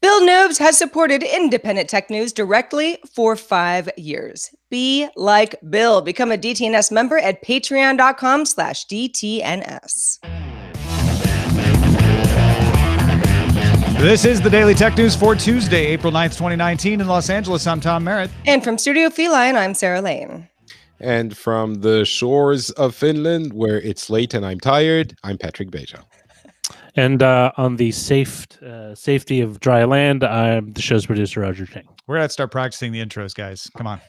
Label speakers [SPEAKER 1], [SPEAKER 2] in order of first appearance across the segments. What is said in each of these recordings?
[SPEAKER 1] Bill Nobes has supported independent tech news directly for 5 years. Be like Bill. Become a DTNS member at patreon.com/DTNS.
[SPEAKER 2] This is the Daily Tech News for Tuesday, April 9th, 2019 in Los Angeles. I'm Tom Merritt.
[SPEAKER 1] And from Studio Feline, I'm Sarah Lane.
[SPEAKER 3] And from the shores of Finland, where it's late and I'm tired, I'm Patrick Beja.
[SPEAKER 4] And on the safety of dry land, I'm the show's producer, Roger Chang.
[SPEAKER 2] We're going to start practicing the intros, guys. Come on.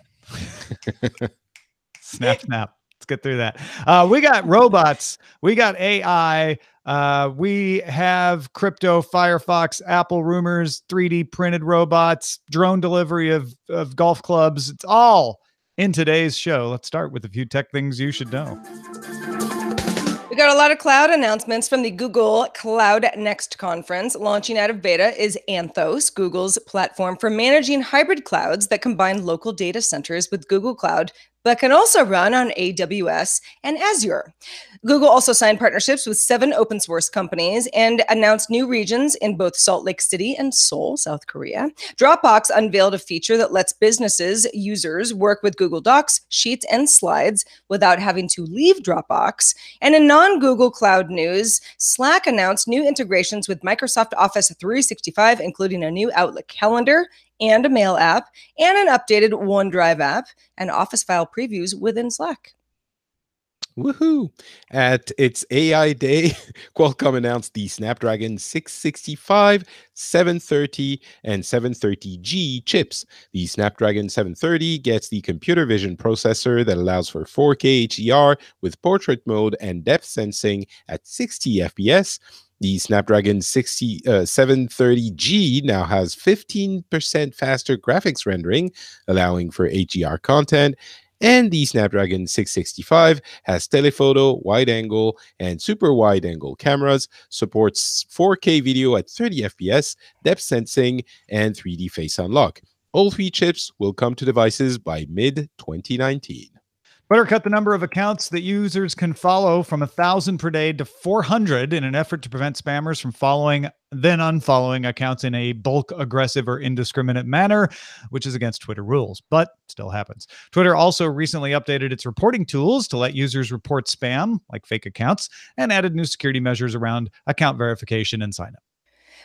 [SPEAKER 2] Snap. Let's get through that. We got robots. We got AI. We have crypto, Firefox, Apple rumors, 3D printed robots, drone delivery of golf clubs. It's all in today's show. Let's start with a few tech things you should know.
[SPEAKER 1] We got a lot of cloud announcements from the Google Cloud Next conference. Launching out of beta is Anthos, Google's platform for managing hybrid clouds that combine local data centers with Google Cloud, but can also run on AWS and Azure. Google also signed partnerships with 7 open source companies and announced new regions in both Salt Lake City and Seoul, South Korea. Dropbox unveiled a feature that lets businesses users work with Google Docs, Sheets, and Slides without having to leave Dropbox. And in non-Google Cloud news, Slack announced new integrations with Microsoft Office 365, including a new Outlook calendar and a mail app, and an updated OneDrive app, and Office file previews within Slack.
[SPEAKER 3] Woohoo! At its AI Day, Qualcomm announced the Snapdragon 665, 730, and 730G chips. The Snapdragon 730 gets the computer vision processor that allows for 4K HDR with portrait mode and depth sensing at 60 FPS. The Snapdragon 730G now has 15% faster graphics rendering, allowing for HDR content. And the Snapdragon 665 has telephoto, wide-angle, and super wide-angle cameras, supports 4K video at 30 FPS, depth sensing, and 3D face unlock. All 3 chips will come to devices by mid-2019.
[SPEAKER 2] Twitter cut the number of accounts that users can follow from 1,000 per day to 400 in an effort to prevent spammers from following, then unfollowing accounts in a bulk, aggressive, or indiscriminate manner, which is against Twitter rules, but still happens. Twitter also recently updated its reporting tools to let users report spam, like fake accounts, and added new security measures around account verification and sign-up.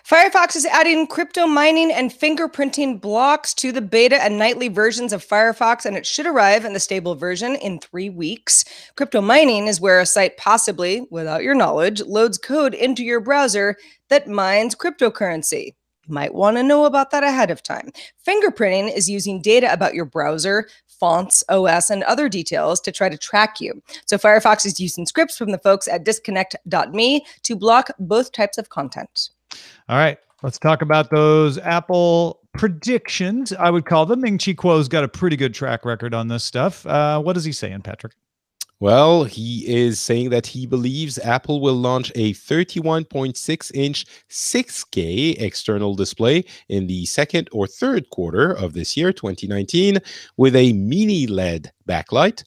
[SPEAKER 1] Firefox is adding crypto mining and fingerprinting blocks to the beta and nightly versions of Firefox, and it should arrive in the stable version in 3 weeks. Crypto mining is where a site possibly, without your knowledge, loads code into your browser that mines cryptocurrency. You might want to know about that ahead of time. Fingerprinting is using data about your browser, fonts, OS, and other details to try to track you. So Firefox is using scripts from the folks at disconnect.me to block both types of content.
[SPEAKER 2] All right, let's talk about those Apple predictions, I would call them. Ming-Chi Kuo's got a pretty good track record on this stuff. What is he saying, Patrick?
[SPEAKER 3] Well, he is saying that he believes Apple will launch a 31.6-inch 6K external display in the second or third quarter of this year, 2019, with a mini LED backlight.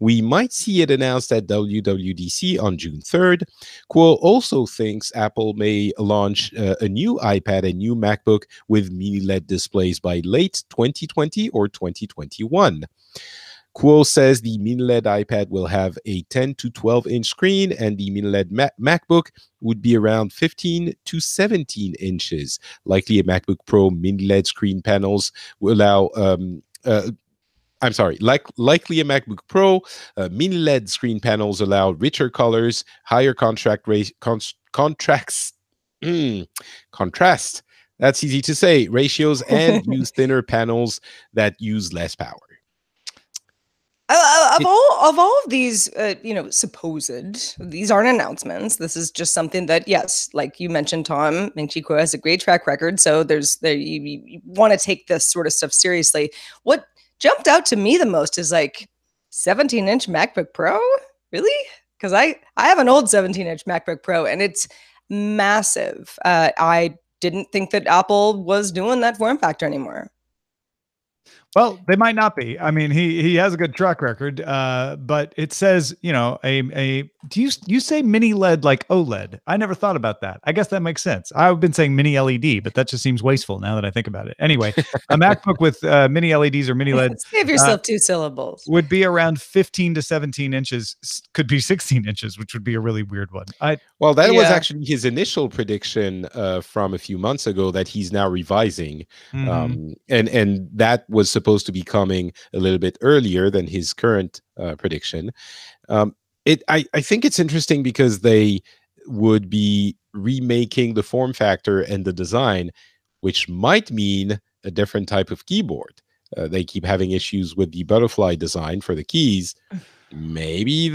[SPEAKER 3] We might see it announced at WWDC on June 3rd. Kuo also thinks Apple may launch a new iPad and new MacBook with mini LED displays by late 2020 or 2021. Kuo says the mini LED iPad will have a 10 to 12-inch screen, and the mini LED MacBook would be around 15 to 17 inches. Likely a MacBook Pro mini LED screen panels will allow likely a MacBook Pro. Mini LED screen panels allow richer colors, higher contrast. That's easy to say. Ratios, and use thinner panels that use less power.
[SPEAKER 1] Of all of these, supposed, these aren't announcements. This is just something that, yes, like you mentioned, Tom, Ming-Chi Kuo has a great track record. So you want to take this sort of stuff seriously. What jumped out to me the most is like 17-inch MacBook Pro? Really? Because I have an old 17-inch MacBook Pro and it's massive. I didn't think that Apple was doing that form factor anymore.
[SPEAKER 2] Well, they might not be. I mean, he has a good track record, but it says, do you say mini LED like OLED? I never thought about that. I guess that makes sense. I've been saying mini LED, but that just seems wasteful now that I think about it. Anyway, a MacBook with mini LEDs or mini LED
[SPEAKER 1] Save yourself 2 syllables.
[SPEAKER 2] would be around 15 to 17 inches, could be 16 inches, which would be a really weird one.
[SPEAKER 3] Well, that was
[SPEAKER 1] Yeah.
[SPEAKER 3] actually his initial prediction from a few months ago that he's now revising. And that was supposed to be coming a little bit earlier than his current prediction. I think it's interesting because they would be remaking the form factor and the design, which might mean a different type of keyboard. They keep having issues with the butterfly design for the keys. Maybe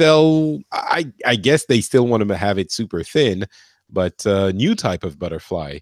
[SPEAKER 3] I guess they still want to have it super thin, but new type of butterfly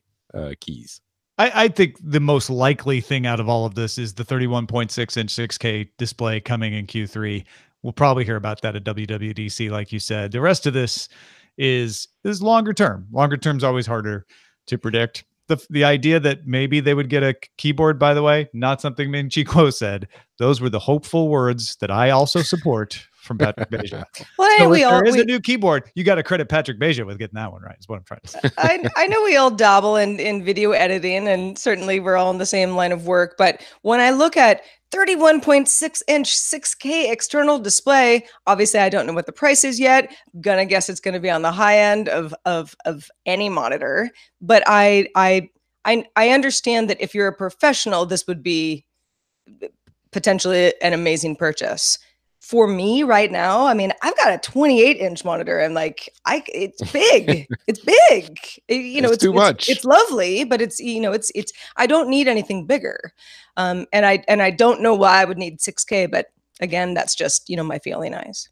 [SPEAKER 3] keys.
[SPEAKER 2] I think the most likely thing out of all of this is the 31.6-inch 6K display coming in Q3. We'll probably hear about that at WWDC, like you said. The rest of this is longer term. Longer term is always harder to predict. The idea that maybe they would get a keyboard, by the way, not something Min Chi Kuo said. Those were the hopeful words that I also support from Patrick Beja.
[SPEAKER 1] Well,
[SPEAKER 2] So
[SPEAKER 1] we
[SPEAKER 2] if
[SPEAKER 1] all
[SPEAKER 2] there is
[SPEAKER 1] we,
[SPEAKER 2] a new keyboard, you got to credit Patrick Beja with getting that one right, is what I'm trying to say.
[SPEAKER 1] I know we all dabble in video editing, and certainly we're all in the same line of work. But when I look at 31.6-inch 6K external display, obviously I don't know what the price is yet. Gonna guess it's going to be on the high end of any monitor. But I understand that if you're a professional, this would be potentially an amazing purchase. For me right now, I mean, I've got a 28-inch monitor, and it's big. It's big. It's
[SPEAKER 3] too much.
[SPEAKER 1] It's lovely, but it's I don't need anything bigger. And I don't know why I would need 6K, but again, that's just my feeling eyes.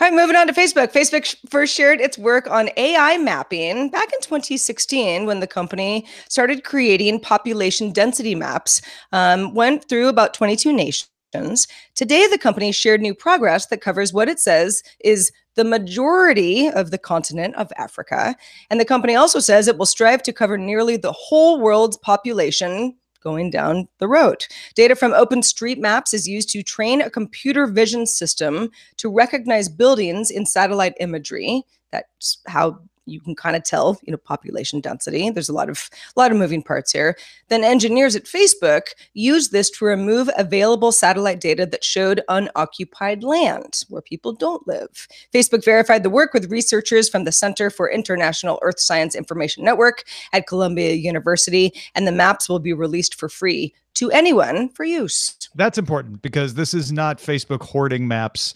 [SPEAKER 1] All right, moving on to Facebook. Facebook first shared its work on AI mapping back in 2016 when the company started creating population density maps, went through about 22 nations. Today, the company shared new progress that covers what it says is the majority of the continent of Africa. And the company also says it will strive to cover nearly the whole world's population going down the road. Data from OpenStreetMaps is used to train a computer vision system to recognize buildings in satellite imagery. That's how you can kind of tell, population density. There's a lot of moving parts here. Then engineers at Facebook used this to remove available satellite data that showed unoccupied land where people don't live. Facebook verified the work with researchers from the Center for International Earth Science Information Network at Columbia University, and the maps will be released for free to anyone for use.
[SPEAKER 2] That's important because this is not Facebook hoarding maps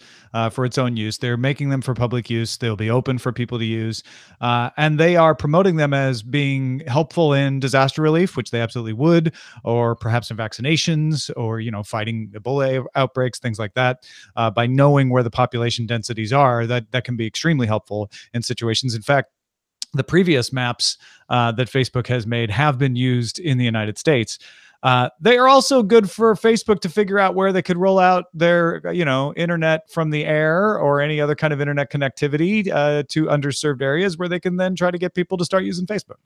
[SPEAKER 2] for its own use. They're making them for public use. They'll be open for people to use. And they are promoting them as being helpful in disaster relief, which they absolutely would, or perhaps in vaccinations or, fighting Ebola outbreaks, things like that. By knowing where the population densities are, that can be extremely helpful in situations. In fact, the previous maps that Facebook has made have been used in the United States. They are also good for Facebook to figure out where they could roll out their, internet from the air or any other kind of internet connectivity to underserved areas where they can then try to get people to start using Facebook.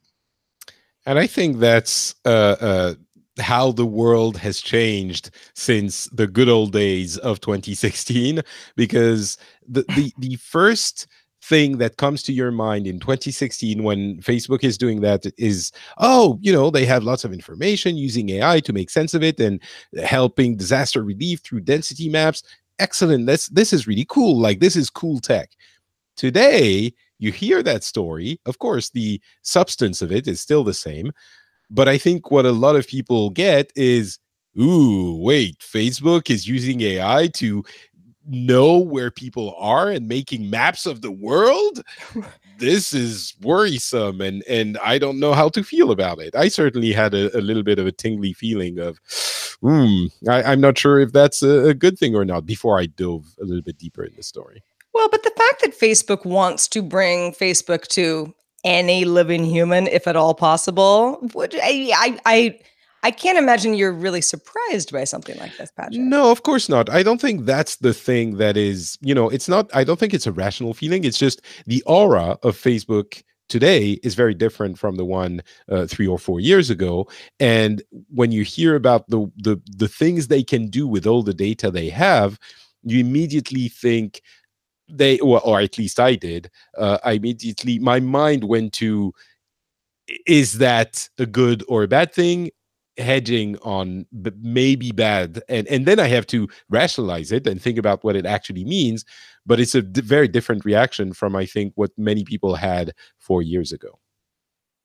[SPEAKER 3] And I think that's how the world has changed since the good old days of 2016, because the first thing that comes to your mind in 2016 when Facebook is doing that is, they have lots of information using AI to make sense of it and helping disaster relief through density maps. Excellent. This is really cool. Like, this is cool tech. Today, you hear that story. Of course, the substance of it is still the same. But I think what a lot of people get is, ooh, wait, Facebook is using AI to know where people are and making maps of the world. This is worrisome, and I don't know how to feel about it. I certainly had a little bit of a tingly feeling of I'm not sure if that's a good thing or not before I dove a little bit deeper in the story.
[SPEAKER 1] Well, but the fact that Facebook wants to bring Facebook to any living human, if at all possible, I can't imagine you're really surprised by something like this, Patrick.
[SPEAKER 3] No, of course not. I don't think that's the thing that is, it's not, I don't think it's a rational feeling. It's just the aura of Facebook today is very different from the one 3 or 4 years ago. And when you hear about the things they can do with all the data they have, you immediately think or at least I did. My mind went to, is that a good or a bad thing? Hedging on maybe bad, and then I have to rationalize it and think about what it actually means. But it's a very different reaction from, I think, what many people had 4 years ago.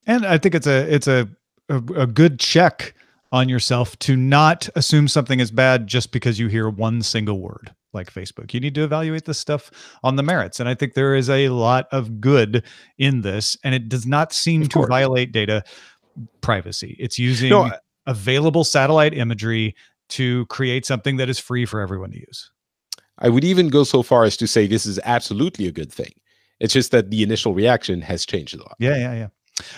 [SPEAKER 2] And I think it's a good check on yourself to not assume something is bad just because you hear one single word like Facebook. You need to evaluate this stuff on the merits. And I think there is a lot of good in this, and it does not seem to violate data privacy. It's using available satellite imagery to create something that is free for everyone to use.
[SPEAKER 3] I would even go so far as to say this is absolutely a good thing. It's just that the initial reaction has changed a lot.
[SPEAKER 2] Yeah.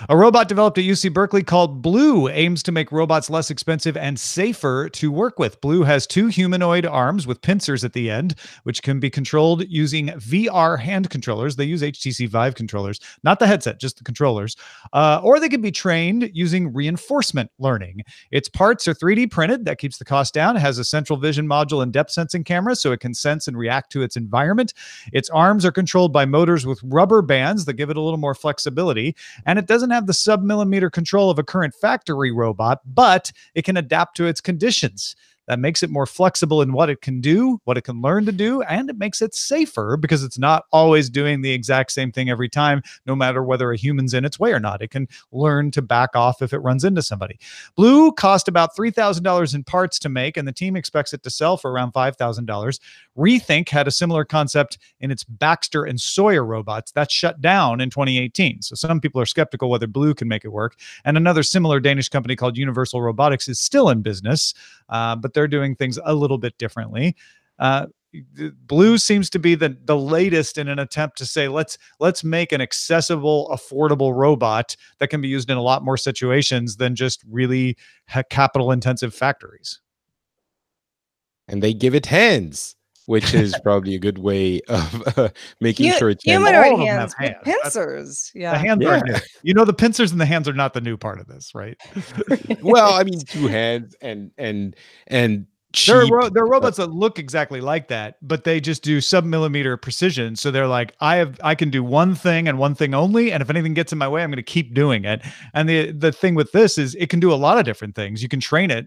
[SPEAKER 2] A robot developed at UC Berkeley called Blue aims to make robots less expensive and safer to work with. Blue has 2 humanoid arms with pincers at the end, which can be controlled using VR hand controllers. They use HTC Vive controllers, not the headset, just the controllers. Or they can be trained using reinforcement learning. Its parts are 3D printed. That keeps the cost down. It has a central vision module and depth sensing camera, so it can sense and react to its environment. Its arms are controlled by motors with rubber bands that give it a little more flexibility. And it doesn't have the sub-millimeter control of a current factory robot, but it can adapt to its conditions. That makes it more flexible in what it can do, what it can learn to do, and it makes it safer because it's not always doing the exact same thing every time, no matter whether a human's in its way or not. It can learn to back off if it runs into somebody. Blue cost about $3,000 in parts to make, and the team expects it to sell for around $5,000. Rethink had a similar concept in its Baxter and Sawyer robots. That shut down in 2018. So some people are skeptical whether Blue can make it work. And another similar Danish company called Universal Robotics is still in business, but they're doing things a little bit differently. Blue seems to be the latest in an attempt to say, let's make an accessible, affordable robot that can be used in a lot more situations than just really capital intensive factories.
[SPEAKER 3] And they give it hands, which is probably a good way of making sure it's
[SPEAKER 1] humanoid hands with pincers.
[SPEAKER 2] The hands are new. You know, the pincers and the hands are not the new part of this, right?
[SPEAKER 3] Well, I mean, 2 hands and
[SPEAKER 2] there are robots that look exactly like that, but they just do sub-millimeter precision. So they're like, I can do one thing and one thing only, and if anything gets in my way, I'm going to keep doing it. And the thing with this is it can do a lot of different things. You can train it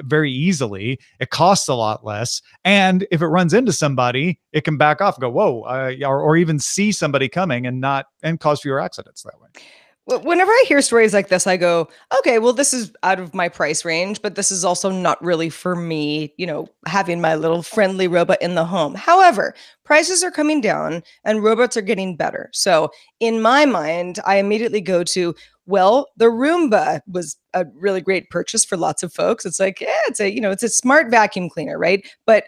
[SPEAKER 2] very easily. It costs a lot less, and if it runs into somebody, it can back off and go, whoa, or even see somebody coming and cause fewer accidents that way.
[SPEAKER 1] Whenever I hear stories like this, I go, okay, well, this is out of my price range, but this is also not really for me, having my little friendly robot in the home. However, prices are coming down and robots are getting better. So in my mind, I immediately go to, well, the Roomba was a really great purchase for lots of folks. It's like, it's a smart vacuum cleaner, right? But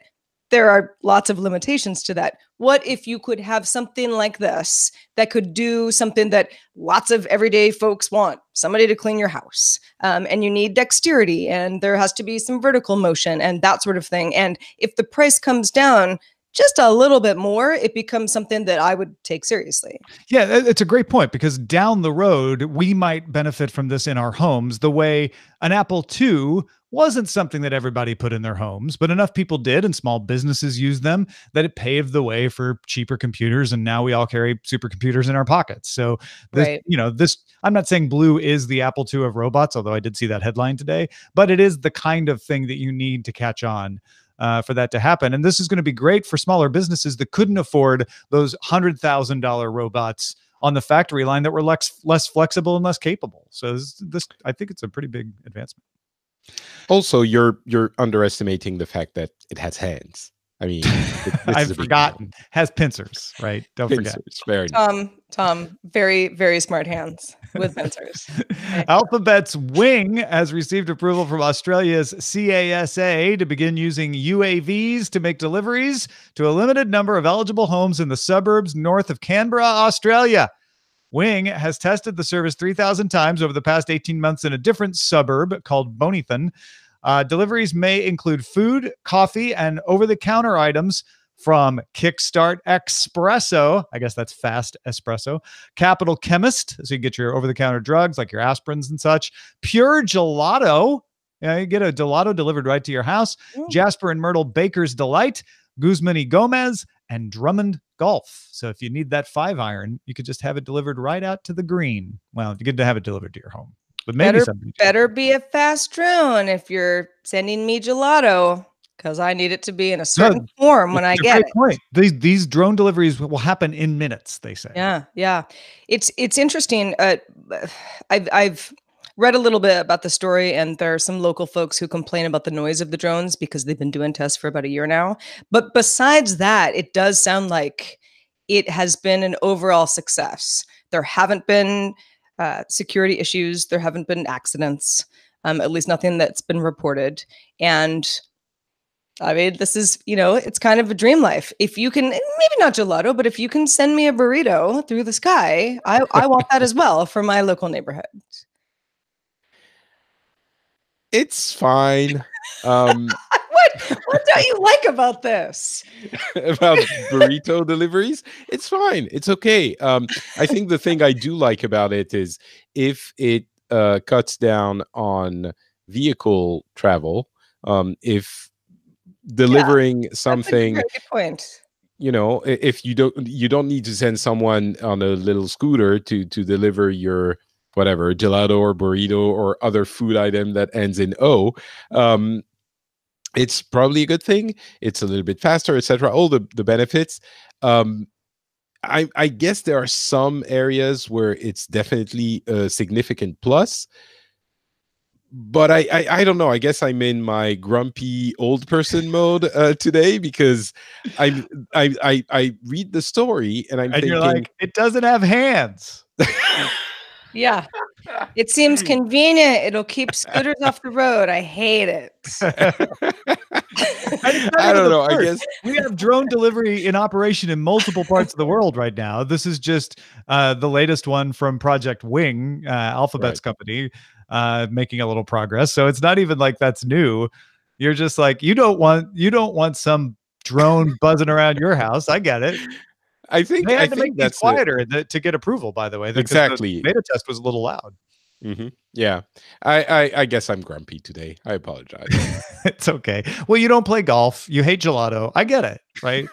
[SPEAKER 1] there are lots of limitations to that. What if you could have something like this that could do something that lots of everyday folks want? Somebody to clean your house. And you need dexterity, and there has to be some vertical motion and that sort of thing. And if the price comes down just a little bit more, it becomes something that I would take seriously.
[SPEAKER 2] Yeah, it's a great point, because down the road, we might benefit from this in our homes the way an Apple II wasn't something that everybody put in their homes, but enough people did, and small businesses used them, that it paved the way for cheaper computers. And now we all carry supercomputers in our pockets. So this, I'm not saying Blue is the Apple II of robots, although I did see that headline today, but it is the kind of thing that you need to catch on for that to happen. And this is going to be great for smaller businesses that couldn't afford those $100,000 robots on the factory line that were less flexible and less capable. So this I think it's a pretty big advancement.
[SPEAKER 3] Also, you're underestimating the fact that it has hands. I mean,
[SPEAKER 2] I've forgotten. Has pincers, right? Don't forget.
[SPEAKER 3] Very
[SPEAKER 1] Tom, very, very smart hands with pincers. Okay.
[SPEAKER 2] Alphabet's Wing has received approval from Australia's CASA to begin using UAVs to make deliveries to a limited number of eligible homes in the suburbs north of Canberra, Australia. Wing has tested the service 3,000 times over the past 18 months in a different suburb called Bonnython. Deliveries may include food, coffee, and over-the-counter items from Kickstart Espresso, I guess that's fast espresso, Capital Chemist, so you get your over-the-counter drugs like your aspirins and such, Pure Gelato, you get a gelato delivered right to your house, Jasper and Myrtle Baker's Delight, Guzman y Gomez, and Drummond Golf. So if you need that 5-iron, you could just have it delivered right out to the green. Well, you get to have it delivered to your home. But maybe
[SPEAKER 1] better be a fast drone if you're sending me gelato, because I need it to be in a certain form when I get it.
[SPEAKER 2] Point. These drone deliveries will happen in minutes, they say.
[SPEAKER 1] Yeah. It's interesting. I've read a little bit about the story, and there are some local folks who complain about the noise of the drones because they've been doing tests for about a year now. But besides that, it does sound like it has been an overall success. There haven't been security issues. There haven't been accidents, at least nothing that's been reported. And I mean, this is, it's kind of a dream life. If you can, maybe not gelato, but if you can send me a burrito through the sky, I want that as well for my local neighborhood.
[SPEAKER 3] It's fine.
[SPEAKER 1] What don't you like about this?
[SPEAKER 3] About burrito deliveries? It's fine. It's okay. I think the thing I do like about it is if it cuts down on vehicle travel, if delivering something,
[SPEAKER 1] that's a good point.
[SPEAKER 3] If you don't need to send someone on a little scooter to deliver your whatever gelato or burrito or other food item that ends in O, it's probably a good thing. It's a little bit faster, etc. All the benefits. I guess there are some areas where it's definitely a significant plus. But I don't know. I guess I'm in my grumpy old person mode today, because I read the story and I'm thinking,
[SPEAKER 2] you're like, it doesn't have hands.
[SPEAKER 1] Yeah, it seems convenient. It'll keep scooters off the road. I hate it.
[SPEAKER 3] I don't know. I guess
[SPEAKER 2] we have drone delivery in operation in multiple parts of the world right now. This is just the latest one from Project Wing, Alphabet's company, making a little progress. So it's not even like that's new. You're just like, you don't want some drone buzzing around your house. I get it.
[SPEAKER 3] I think
[SPEAKER 2] make that's quieter to get approval, by the way.
[SPEAKER 3] Exactly.
[SPEAKER 2] The beta test was a little loud.
[SPEAKER 3] Mm-hmm. Yeah. I guess I'm grumpy today. I apologize.
[SPEAKER 2] It's okay. Well, you don't play golf. You hate gelato. I get it, right?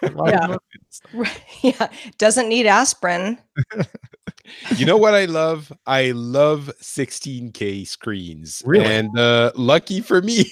[SPEAKER 1] Yeah. Doesn't need aspirin.
[SPEAKER 3] You know what I love? I love 16K screens.
[SPEAKER 2] Really?
[SPEAKER 3] And lucky for me,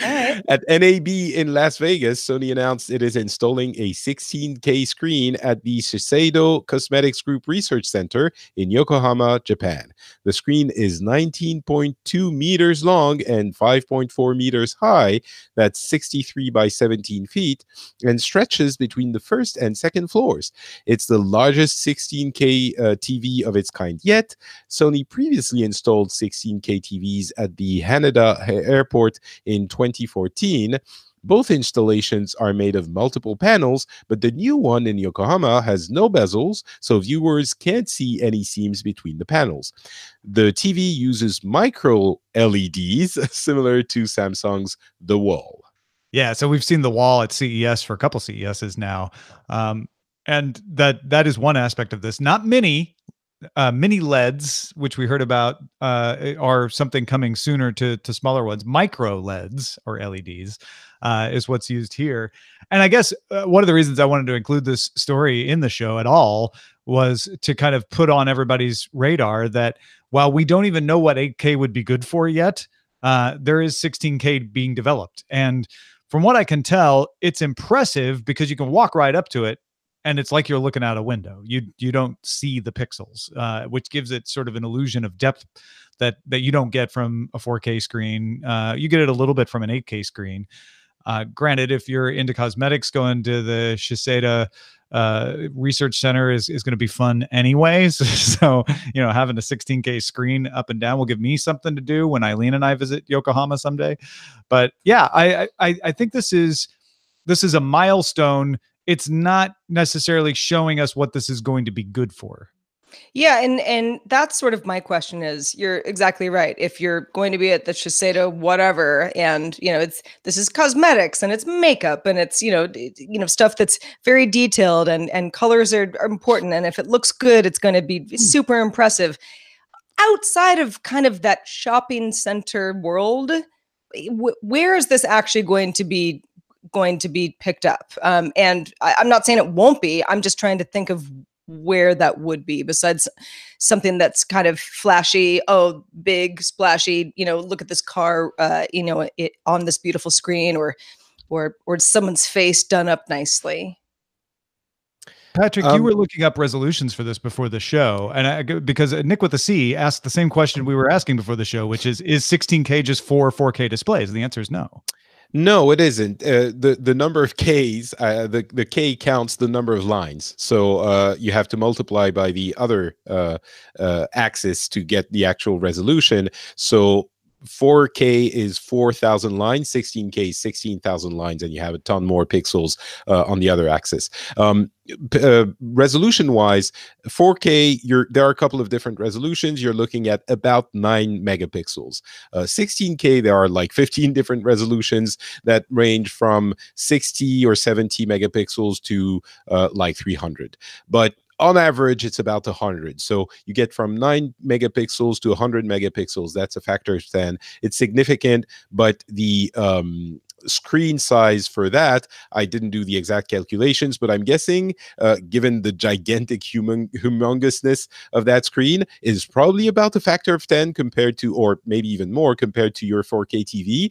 [SPEAKER 3] at NAB in Las Vegas, Sony announced it is installing a 16K screen at the Shiseido Cosmetics Group Research Center in Yokohama, Japan. The screen is 19.2 meters long and 5.4 meters high. That's 63 by 17 feet, and stretches between the first and second floors. It's the largest 16K TV of its kind yet. Sony previously installed 16K TVs at the Haneda Airport in 2014. Both installations are made of multiple panels, but the new one in Yokohama has no bezels, so viewers can't see any seams between the panels. The TV uses micro LEDs, similar to Samsung's The Wall.
[SPEAKER 2] Yeah, so we've seen The Wall at CES for a couple CESs now. And that is one aspect of this. Not mini LEDs, which we heard about, are something coming sooner to smaller ones. Micro LEDs or LEDs is what's used here. And I guess one of the reasons I wanted to include this story in the show at all was to kind of put on everybody's radar that while we don't even know what 8K would be good for yet, there is 16K being developed. And from what I can tell, it's impressive because you can walk right up to it and it's like you're looking out a window. You don't see the pixels, which gives it sort of an illusion of depth that you don't get from a 4K screen. You get it a little bit from an 8K screen. Granted, if you're into cosmetics, going to the Shiseido Research Center is going to be fun anyways. So, having a 16K screen up and down will give me something to do when Eileen and I visit Yokohama someday. But yeah, I think this is a milestone. It's not necessarily showing us what this is going to be good for.
[SPEAKER 1] Yeah, and that's sort of my question is, you're exactly right. If you're going to be at the Shiseido whatever, and this is cosmetics and it's makeup and it's stuff that's very detailed, and colors are important, and if it looks good, it's going to be super impressive. Outside of kind of that shopping center world, where is this actually going to be picked up? And I'm not saying it won't be. I'm just trying to think of where that would be, besides something that's kind of flashy, big, splashy, look at this car, it on this beautiful screen, or someone's face done up nicely.
[SPEAKER 2] Patrick, you were looking up resolutions for this before the show, and because Nick with a C asked the same question we were asking before the show, which is 16K just for 4K displays? And the answer is no.
[SPEAKER 3] No, it isn't. The number of Ks, the K counts the number of lines. So you have to multiply by the other axis to get the actual resolution. So 4K is 4,000 lines, 16K is 16,000 lines, and you have a ton more pixels on the other axis. Resolution-wise, 4K, there are a couple of different resolutions. You're looking at about 9 megapixels. 16K, there are like 15 different resolutions that range from 60 or 70 megapixels to like 300. But on average, it's about 100. So you get from 9 megapixels to 100 megapixels. That's a factor of 10. It's significant, but the screen size for that, I didn't do the exact calculations, but I'm guessing, given the gigantic humongousness of that screen, is probably about a factor of 10 compared to, or maybe even more, compared to your 4K TV.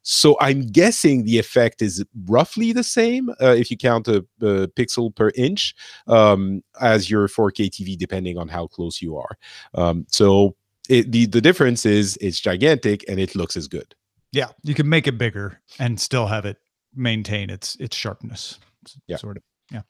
[SPEAKER 3] So I'm guessing the effect is roughly the same if you count a pixel per inch as your 4K TV, depending on how close you are. So the difference is it's gigantic and it looks as good.
[SPEAKER 2] Yeah, you can make it bigger and still have it maintain its sharpness.
[SPEAKER 3] Yeah.
[SPEAKER 2] Sort of. Yeah.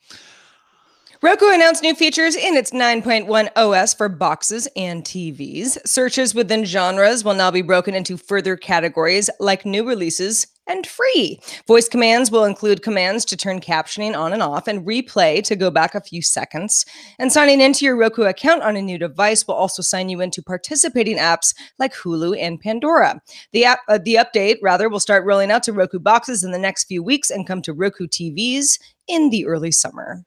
[SPEAKER 1] Roku announced new features in its 9.1 OS for boxes and TVs. Searches within genres will now be broken into further categories like new releases and free. Voice commands will include commands to turn captioning on and off, and replay to go back a few seconds. And signing into your Roku account on a new device will also sign you into participating apps like Hulu and Pandora. The update will start rolling out to Roku boxes in the next few weeks and come to Roku TVs in the early summer.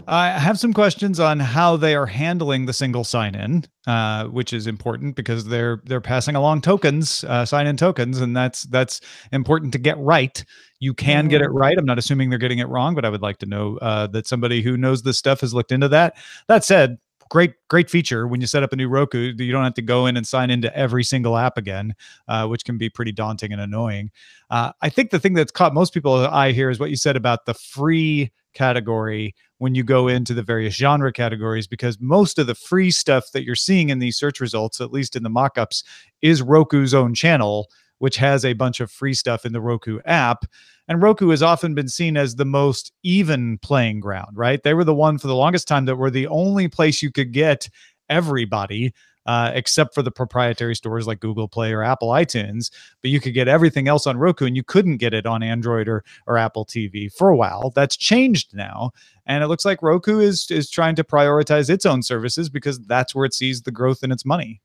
[SPEAKER 2] I have some questions on how they are handling the single sign-in, which is important because they're passing along tokens, sign-in tokens, and that's important to get right. You can get it right. I'm not assuming they're getting it wrong, but I would like to know that somebody who knows this stuff has looked into that. That said, great feature. When you set up a new Roku, you don't have to go in and sign into every single app again, which can be pretty daunting and annoying. I think the thing that's caught most people's eye here is what you said about the free category when you go into the various genre categories, because most of the free stuff that you're seeing in these search results, at least in the mock-ups, is Roku's own channel, which has a bunch of free stuff in the Roku app. And Roku has often been seen as the most even playing ground, right? They were the one for the longest time that were the only place you could get everybody, except for the proprietary stores like Google Play or Apple iTunes. But you could get everything else on Roku, and you couldn't get it on Android or Apple TV for a while. That's changed now. And it looks like Roku is trying to prioritize its own services because that's where it sees the growth in its money.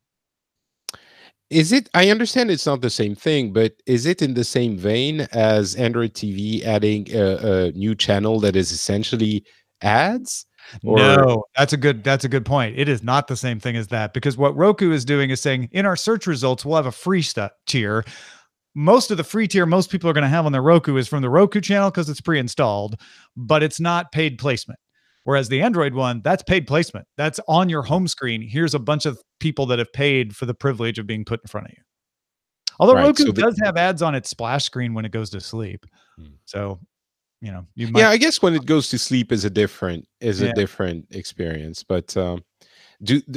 [SPEAKER 3] Is it? I understand it's not the same thing, but is it in the same vein as Android TV adding a new channel that is essentially ads?
[SPEAKER 2] No, that's a good point. It is not the same thing as that, because what Roku is doing is saying in our search results, we'll have a free tier. Most of the free tier most people are going to have on their Roku is from the Roku channel because it's pre-installed, but it's not paid placement. Whereas the Android one, that's paid placement. That's on your home screen. Here's a bunch of people that have paid for the privilege of being put in front of you. Although Roku does have ads on its splash screen when it goes to sleep. So, you might.
[SPEAKER 3] Yeah, I guess when it goes to sleep is a different experience. But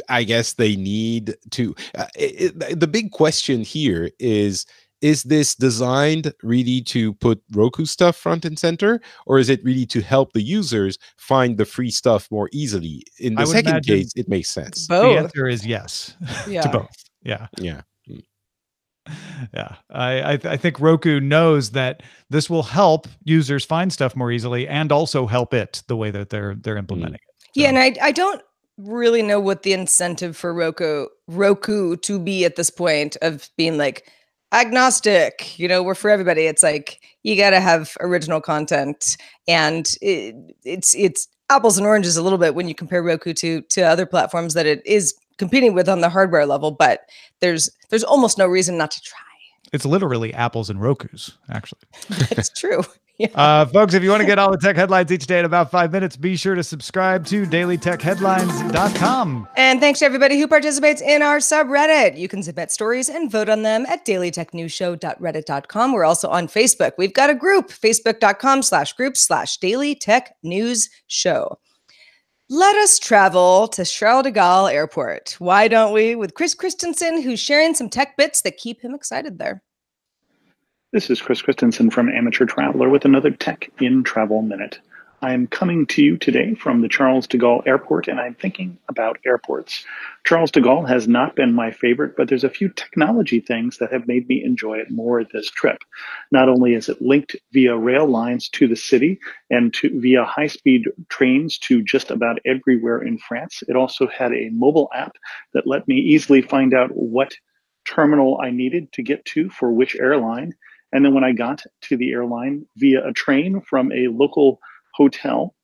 [SPEAKER 3] I guess they need to. The big question here is this designed really to put Roku stuff front and center, or is it really to help the users find the free stuff more easily? In the second case, it makes sense.
[SPEAKER 1] Both.
[SPEAKER 2] The answer is yes to both. Yeah. Yeah. I think Roku knows that this will help users find stuff more easily and also help it the way that they're implementing it. So.
[SPEAKER 1] Yeah, and I don't really know what the incentive for Roku to be at this point of being like agnostic. We're for everybody. It's like you got to have original content, and it's apples and oranges a little bit when you compare Roku to other platforms that it is competing with on the hardware level. But there's almost no reason not to try.
[SPEAKER 2] It's literally apples and Rokus, actually.
[SPEAKER 1] That's true. Yeah.
[SPEAKER 2] Folks, if you want to get all the tech headlines each day in about 5 minutes, be sure to subscribe to dailytechheadlines.com.
[SPEAKER 1] And thanks to everybody who participates in our subreddit. You can submit stories and vote on them at dailytechnewsshow.reddit.com. We're also on Facebook. We've got a group, facebook.com/group/dailytechnewsshow. Let us travel to Charles de Gaulle Airport. Why don't we? With Chris Christensen, who's sharing some tech bits that keep him excited there.
[SPEAKER 5] This is Chris Christensen from Amateur Traveler with another Tech in Travel Minute. I am coming to you today from the Charles de Gaulle Airport, and I'm thinking about airports. Charles de Gaulle has not been my favorite, but there's a few technology things that have made me enjoy it more this trip. Not only is it linked via rail lines to the city and via high-speed trains to just about everywhere in France, it also had a mobile app that let me easily find out what terminal I needed to get to for which airline. And then when I got to the airline via a train from a local hotel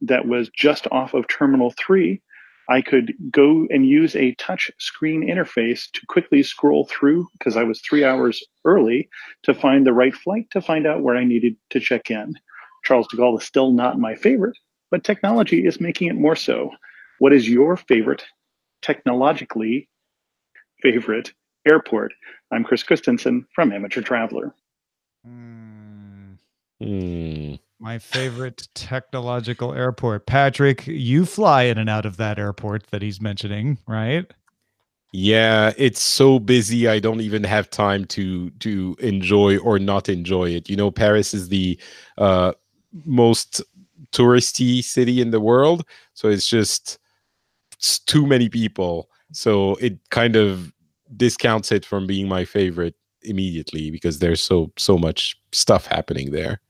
[SPEAKER 5] that was just off of Terminal 3, I could go and use a touch screen interface to quickly scroll through, because I was 3 hours early, to find the right flight to find out where I needed to check in. Charles de Gaulle is still not my favorite, but technology is making it more so. What is your favorite, technologically favorite airport? I'm Chris Christensen from Amateur Traveler.
[SPEAKER 2] My favorite technological airport. Patrick, you fly in and out of that airport that he's mentioning, right?
[SPEAKER 3] Yeah, it's so busy. I don't even have time to enjoy or not enjoy it. Paris is the most touristy city in the world, so it's too many people. So it kind of discounts it from being my favorite immediately because there's so much stuff happening there.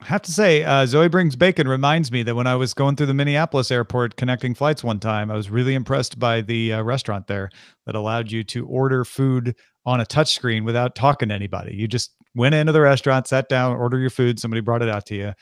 [SPEAKER 2] I have to say, Zoe Brings Bacon reminds me that when I was going through the Minneapolis airport connecting flights one time, I was really impressed by the restaurant there that allowed you to order food on a touchscreen without talking to anybody. You just went into the restaurant, sat down, ordered your food, somebody brought it out to you. It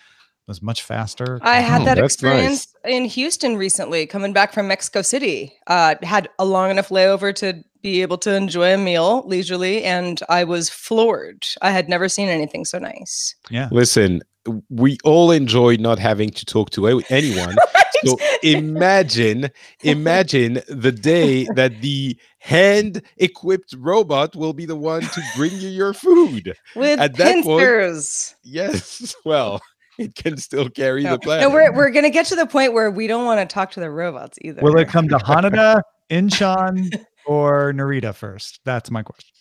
[SPEAKER 2] was much faster.
[SPEAKER 1] I had that
[SPEAKER 3] that's
[SPEAKER 1] experience in Houston recently, coming back from Mexico City. Had a long enough layover to be able to enjoy a meal leisurely, and I was floored. I had never seen anything so nice.
[SPEAKER 2] Yeah.
[SPEAKER 3] Listen, we all enjoyed not having to talk to anyone.
[SPEAKER 1] Right?
[SPEAKER 3] So imagine the day that the hand-equipped robot will be the one to bring you your food.
[SPEAKER 1] With
[SPEAKER 3] At that point,
[SPEAKER 1] pincers.
[SPEAKER 3] yes, well, it can still carry the
[SPEAKER 1] No,
[SPEAKER 3] planet.
[SPEAKER 1] we're going to get to the point where we don't want to talk to the robots either.
[SPEAKER 2] Will it come to Haneda, Incheon, or Narita first? That's my question.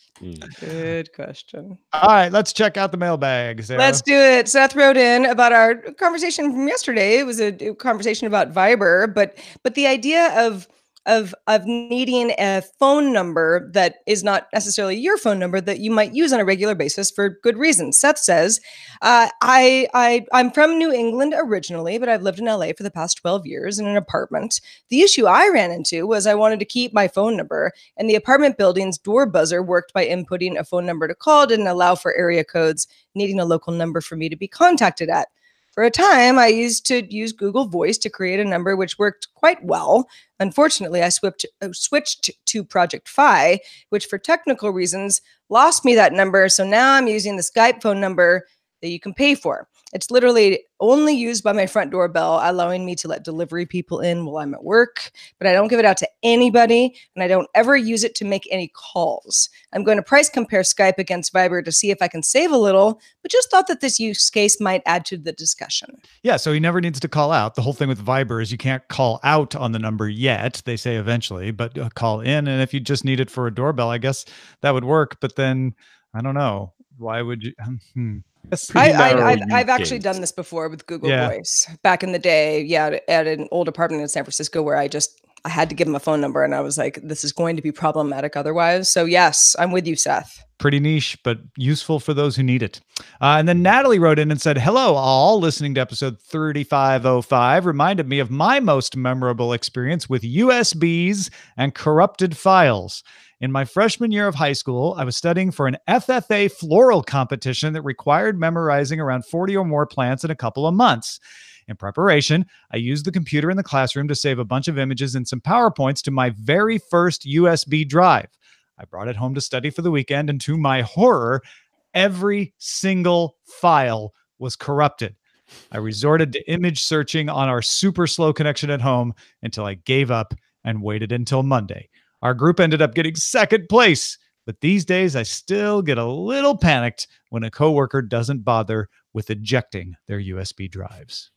[SPEAKER 1] Good question.
[SPEAKER 2] All right, let's check out the mailbag, Sarah.
[SPEAKER 1] Let's do it. Seth wrote in about our conversation from yesterday. It was a conversation about Viber, but the idea of needing a phone number that is not necessarily your phone number that you might use on a regular basis for good reasons. Seth says, I'm from New England originally, but I've lived in LA for the past 12 years in an apartment. The issue I ran into was I wanted to keep my phone number, and the apartment building's door buzzer worked by inputting a phone number to call, didn't allow for area codes, needing a local number for me to be contacted at. For a time, I used to use Google Voice to create a number, which worked quite well. Unfortunately, I switched to Project Fi, which for technical reasons lost me that number. So now I'm using the Skype phone number that you can pay for. It's literally only used by my front doorbell, allowing me to let delivery people in while I'm at work, but I don't give it out to anybody, and I don't ever use it to make any calls. I'm going to price compare Skype against Viber to see if I can save a little, but just thought that this use case might add to the discussion.
[SPEAKER 2] Yeah, so he never needs to call out. The whole thing with Viber is you can't call out on the number yet. They say eventually, but call in. And if you just need it for a doorbell, I guess that would work. But then, I don't know. Why would you?
[SPEAKER 1] I've actually done this before with Google Voice back in the day. Yeah, at an old apartment in San Francisco where I just I had to give him a phone number, and I was like, this is going to be problematic otherwise. So yes, I'm with you, Seth.
[SPEAKER 2] Pretty niche, but useful for those who need it. And then Natalie wrote in and said, hello, all. Listening to episode 3505 reminded me of my most memorable experience with USBs and corrupted files. In my freshman year of high school, I was studying for an FFA floral competition that required memorizing around 40 or more plants in a couple of months. In preparation, I used the computer in the classroom to save a bunch of images and some PowerPoints to my very first USB drive. I brought it home to study for the weekend, and to my horror, every single file was corrupted. I resorted to image searching on our super slow connection at home until I gave up and waited until Monday. Our group ended up getting second place, but these days I still get a little panicked when a coworker doesn't bother with ejecting their USB drives.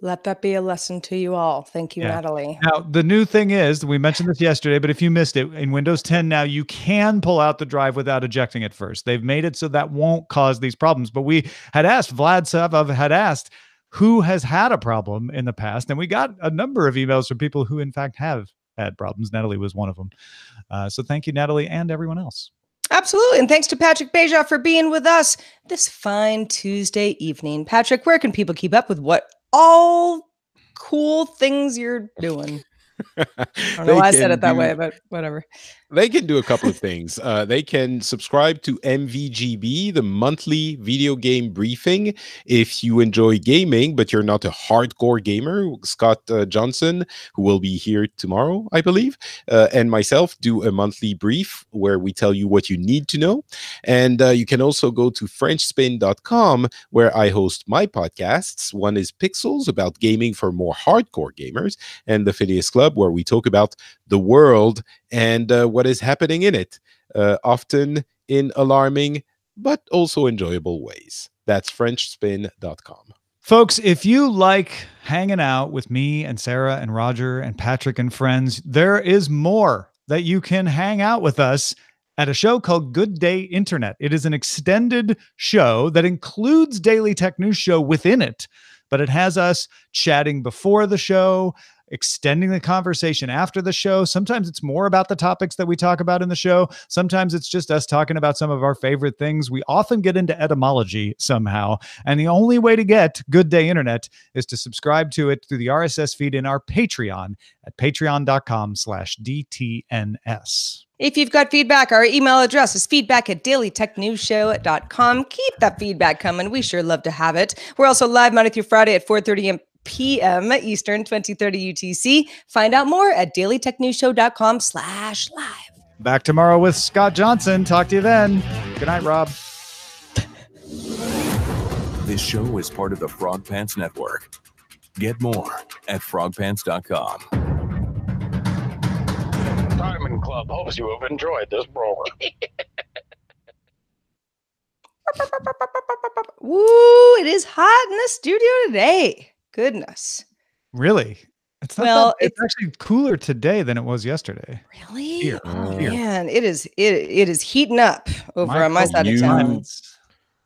[SPEAKER 1] Let that be a lesson to you all. Thank you, Natalie.
[SPEAKER 2] Now, the new thing is, we mentioned this yesterday, but if you missed it, in Windows 10 now, you can pull out the drive without ejecting it first. They've made it so that won't cause these problems. But we had asked, Vlad Savov had asked, who has had a problem in the past? And we got a number of emails from people who, in fact, have had problems. Natalie was one of them. So thank you, Natalie, and everyone else.
[SPEAKER 1] Absolutely. And thanks to Patrick Beja for being with us this fine Tuesday evening. Patrick, where can people keep up with what all cool things you're doing? I don't know why I said it that way, but whatever.
[SPEAKER 3] They can do a couple of things. They can subscribe to MVGB, the monthly video game briefing. If you enjoy gaming, but you're not a hardcore gamer, Scott Johnson, who will be here tomorrow, I believe, and myself do a monthly brief where we tell you what you need to know. And you can also go to FrenchSpin.com, where I host my podcasts. One is Pixels, about gaming for more hardcore gamers, and the Phileas Club, where we talk about the world and what is happening in it, often in alarming but also enjoyable ways. That's FrenchSpin.com.
[SPEAKER 2] Folks, if you like hanging out with me and Sarah and Roger and Patrick and friends, there is more that you can hang out with us at a show called Good Day Internet. It is an extended show that includes Daily Tech News Show within it, but it has us chatting before the show, extending the conversation after the show. Sometimes it's more about the topics that we talk about in the show. Sometimes it's just us talking about some of our favorite things. We often get into etymology somehow. And the only way to get Good Day Internet is to subscribe to it through the RSS feed in our Patreon at patreon.com/DTNS.
[SPEAKER 1] If you've got feedback, our email address is feedback@dailytechnewsshow.com. Keep that feedback coming. We sure love to have it. We're also live Monday through Friday at 4:30 p.m. Eastern, 2030 UTC. Find out more at dailytechnewsshow.com/live.
[SPEAKER 2] Back tomorrow with Scott Johnson. Talk to you then. Good night, Rob.
[SPEAKER 6] This show is part of the Frog Pants Network. Get more at frogpants.com.
[SPEAKER 7] Diamond Club hopes you have enjoyed this program.
[SPEAKER 1] Woo, it is hot in the studio today. Goodness.
[SPEAKER 2] Really? It's not
[SPEAKER 1] Well,
[SPEAKER 2] it's actually cooler today than it was yesterday.
[SPEAKER 1] Really?
[SPEAKER 2] Here.
[SPEAKER 1] Oh,
[SPEAKER 2] Here.
[SPEAKER 1] man, it is heating up over on my side of town.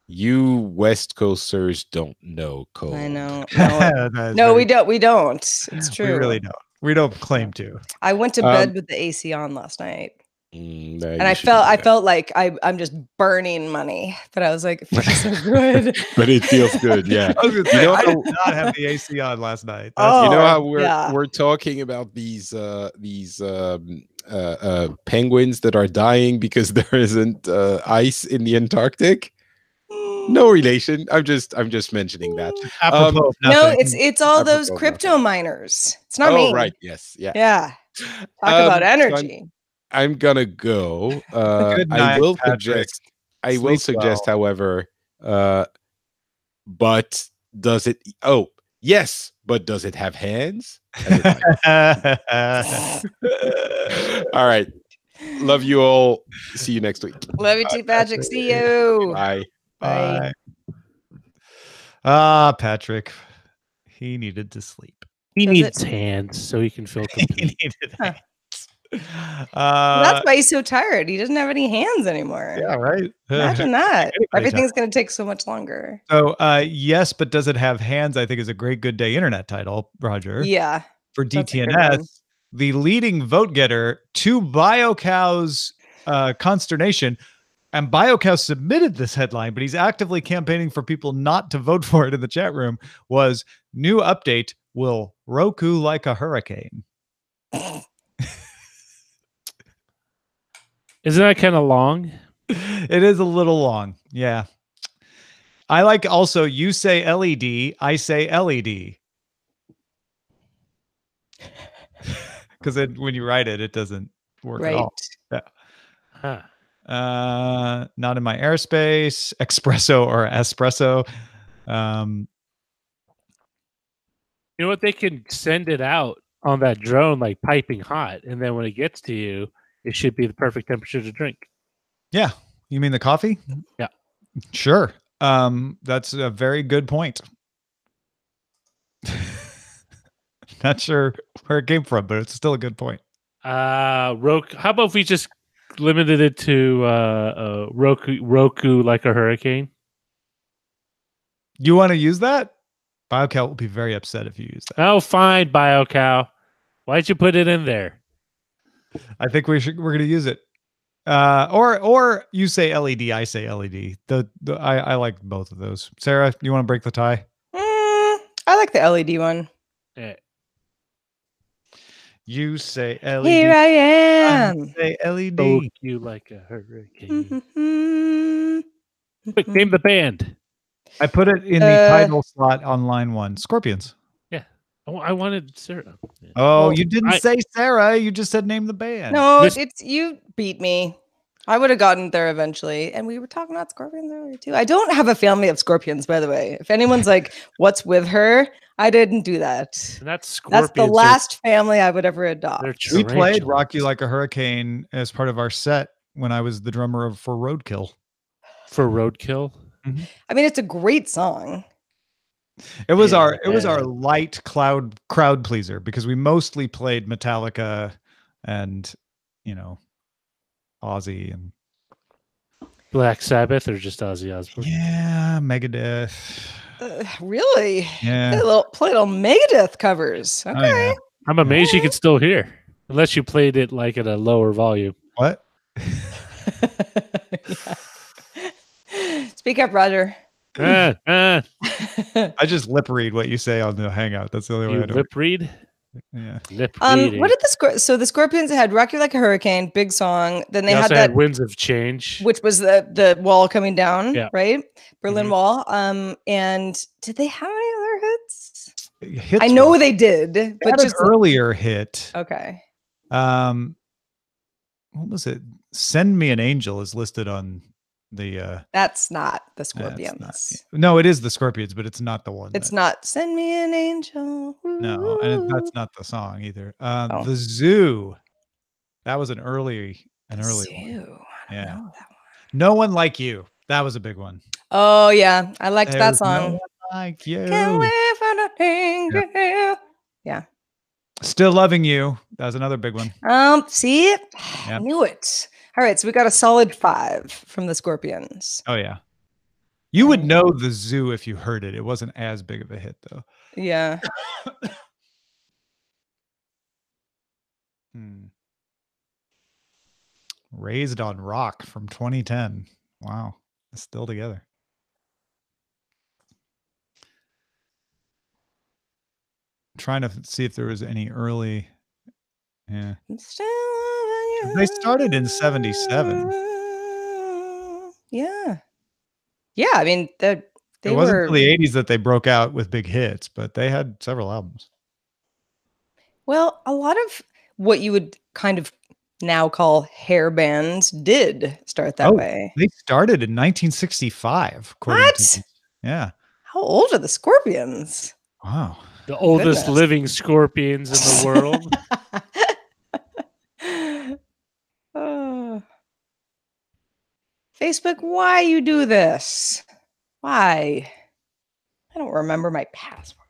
[SPEAKER 3] You West Coasters don't know cold.
[SPEAKER 1] I know.
[SPEAKER 2] That is
[SPEAKER 1] No,
[SPEAKER 2] very-
[SPEAKER 1] we don't. It's true.
[SPEAKER 2] We really don't. We don't claim to.
[SPEAKER 1] I went to bed with the AC on last night.
[SPEAKER 3] No,
[SPEAKER 1] And I felt like I'm just burning money, but I was like, it feels so good.
[SPEAKER 3] but it feels good, yeah.
[SPEAKER 2] I was gonna say,
[SPEAKER 3] know
[SPEAKER 2] I did
[SPEAKER 3] how-
[SPEAKER 2] not have the AC on last night.
[SPEAKER 1] Oh,
[SPEAKER 3] You know how
[SPEAKER 1] yeah.
[SPEAKER 3] we're talking about these penguins that are dying because there isn't ice in the Antarctic? No relation. I'm just mentioning that.
[SPEAKER 2] Apropos of
[SPEAKER 1] No,
[SPEAKER 2] nothing.
[SPEAKER 1] it's all those
[SPEAKER 3] Apropos of
[SPEAKER 1] crypto miners. It's not
[SPEAKER 3] Oh,
[SPEAKER 1] me.
[SPEAKER 3] right. Yes. Yeah.
[SPEAKER 1] Yeah. Talk about
[SPEAKER 3] So
[SPEAKER 1] energy.
[SPEAKER 3] I'm gonna go.
[SPEAKER 2] Good night,
[SPEAKER 3] I will
[SPEAKER 2] Patrick.
[SPEAKER 3] suggest,
[SPEAKER 2] well.
[SPEAKER 3] however, but does it? Oh, yes, but does it have hands? All right. Love you all. See you next week.
[SPEAKER 1] Love you too, Patrick. See you.
[SPEAKER 3] Bye.
[SPEAKER 1] Bye.
[SPEAKER 2] Patrick. He needed to sleep.
[SPEAKER 4] He
[SPEAKER 1] Does
[SPEAKER 4] needs hands so he can feel
[SPEAKER 2] He
[SPEAKER 4] complete.
[SPEAKER 2] needed
[SPEAKER 1] Huh.
[SPEAKER 2] hands.
[SPEAKER 1] That's why he's so tired. He doesn't have any hands anymore.
[SPEAKER 2] Yeah, right.
[SPEAKER 1] Imagine that.
[SPEAKER 2] Anybody
[SPEAKER 1] Everything's going to take so much longer.
[SPEAKER 2] So, yes, but does it have hands? I think is a great Good Day Internet title, Roger.
[SPEAKER 1] Yeah.
[SPEAKER 2] For
[SPEAKER 1] That's a good
[SPEAKER 2] DTNS,
[SPEAKER 1] one.
[SPEAKER 2] the leading vote getter, to BioCow's consternation. And BioCow submitted this headline, but he's actively campaigning for people not to vote for it in the chat room, was new update, will Roku like a hurricane?
[SPEAKER 4] Isn't that kind of long?
[SPEAKER 2] It is a little long. Yeah. I like also, you say LED, I say LED. Because when you write it, it doesn't work at all. Yeah.
[SPEAKER 4] Huh.
[SPEAKER 2] Not in my airspace, espresso or espresso.
[SPEAKER 4] You know what? They can send it out on that drone like piping hot, and then when it gets to you, it should be the perfect temperature to drink.
[SPEAKER 2] Yeah. You mean the coffee?
[SPEAKER 4] Yeah.
[SPEAKER 2] Sure. That's a very good point. Not sure where it came from, but it's still a good point.
[SPEAKER 4] Roku. How about if we just limited it to Roku like a hurricane?
[SPEAKER 2] You want to use that? BioCal will be very upset if you use that.
[SPEAKER 4] Oh, fine, BioCow. Why'd you put it in there?
[SPEAKER 2] I think we're going to use it. Or you say LED, I say LED. I like both of those. Sarah, you want to break the tie?
[SPEAKER 1] I like the LED one.
[SPEAKER 4] Yeah.
[SPEAKER 2] You say LED.
[SPEAKER 1] Here I am.
[SPEAKER 2] I say LED.
[SPEAKER 4] Poke you like a hurricane. Quick, name the band.
[SPEAKER 2] I put it in the title slot on line 1. Scorpions.
[SPEAKER 4] Yeah. Oh, I wanted Sarah. Yeah.
[SPEAKER 2] Oh, well, you didn't say Sarah. You just said name the band.
[SPEAKER 1] No, you beat me. I would have gotten there eventually. And we were talking about scorpions earlier too. I don't have a family of scorpions, by the way. If anyone's like, what's with her? I didn't do that.
[SPEAKER 4] And that's
[SPEAKER 1] the last family I would ever adopt.
[SPEAKER 2] We played Rock You Like a Hurricane as part of our set when I was the drummer for Roadkill.
[SPEAKER 4] For Roadkill?
[SPEAKER 2] Mm-hmm.
[SPEAKER 1] I mean, it's a great song.
[SPEAKER 2] It was our light crowd pleaser because we mostly played Metallica and, Ozzy and
[SPEAKER 4] Black Sabbath or just Ozzy Osbourne?
[SPEAKER 2] Yeah, Megadeth.
[SPEAKER 1] Really?
[SPEAKER 2] Yeah.
[SPEAKER 1] Play little Megadeth covers. Okay.
[SPEAKER 2] Oh, yeah.
[SPEAKER 4] I'm amazed you could still hear, unless you played it like at a lower volume.
[SPEAKER 2] What?
[SPEAKER 1] Speak up, Roger.
[SPEAKER 2] I just lip read what you say on the Hangout. That's the only way I do.
[SPEAKER 4] Lip read?
[SPEAKER 2] Yeah.
[SPEAKER 4] Lip reading.
[SPEAKER 1] What did the Scorpions had Rock You Like a Hurricane, big song. Then they had
[SPEAKER 4] Winds of Change,
[SPEAKER 1] which was the wall coming down, right? Berlin
[SPEAKER 4] Mm-hmm.
[SPEAKER 1] Wall. And did they have any other hits?
[SPEAKER 2] Hits
[SPEAKER 1] I know they did, but
[SPEAKER 2] had
[SPEAKER 1] just
[SPEAKER 2] an earlier hit.
[SPEAKER 1] Okay.
[SPEAKER 2] What was it? Send Me an Angel is listed on the
[SPEAKER 1] that's not the Scorpions.
[SPEAKER 2] No, it is the Scorpions, but it's not the one.
[SPEAKER 1] It's not Send Me an Angel.
[SPEAKER 2] No, and that's not the song either. The Zoo. That was an early
[SPEAKER 1] Zoo.
[SPEAKER 2] one.
[SPEAKER 1] I don't know that one.
[SPEAKER 2] No One Like You. That was a big one.
[SPEAKER 1] Oh yeah, I liked that song.
[SPEAKER 2] No One Like You.
[SPEAKER 1] Can't wait for the thing. Yeah.
[SPEAKER 2] Still Loving You. That was another big one.
[SPEAKER 1] See it? I knew it. All right, so we got a solid 5 from the Scorpions.
[SPEAKER 2] Oh yeah. You would know the Zoo if you heard it. It wasn't as big of a hit though.
[SPEAKER 1] Yeah.
[SPEAKER 2] Raised on Rock from 2010. Wow. It's still together. I'm trying to see if there was any early. Yeah. They started in 77.
[SPEAKER 1] Yeah. Yeah, I mean, it
[SPEAKER 2] wasn't until the 80s that they broke out with big hits, but they had several albums.
[SPEAKER 1] Well, a lot of what you would kind of now call hair bands did start that way.
[SPEAKER 2] They started in 1965.
[SPEAKER 1] What?
[SPEAKER 2] Yeah.
[SPEAKER 1] How old are the Scorpions?
[SPEAKER 2] Wow.
[SPEAKER 4] The oldest living Scorpions in the world.
[SPEAKER 1] Facebook, why you do this? Why? I don't remember my password.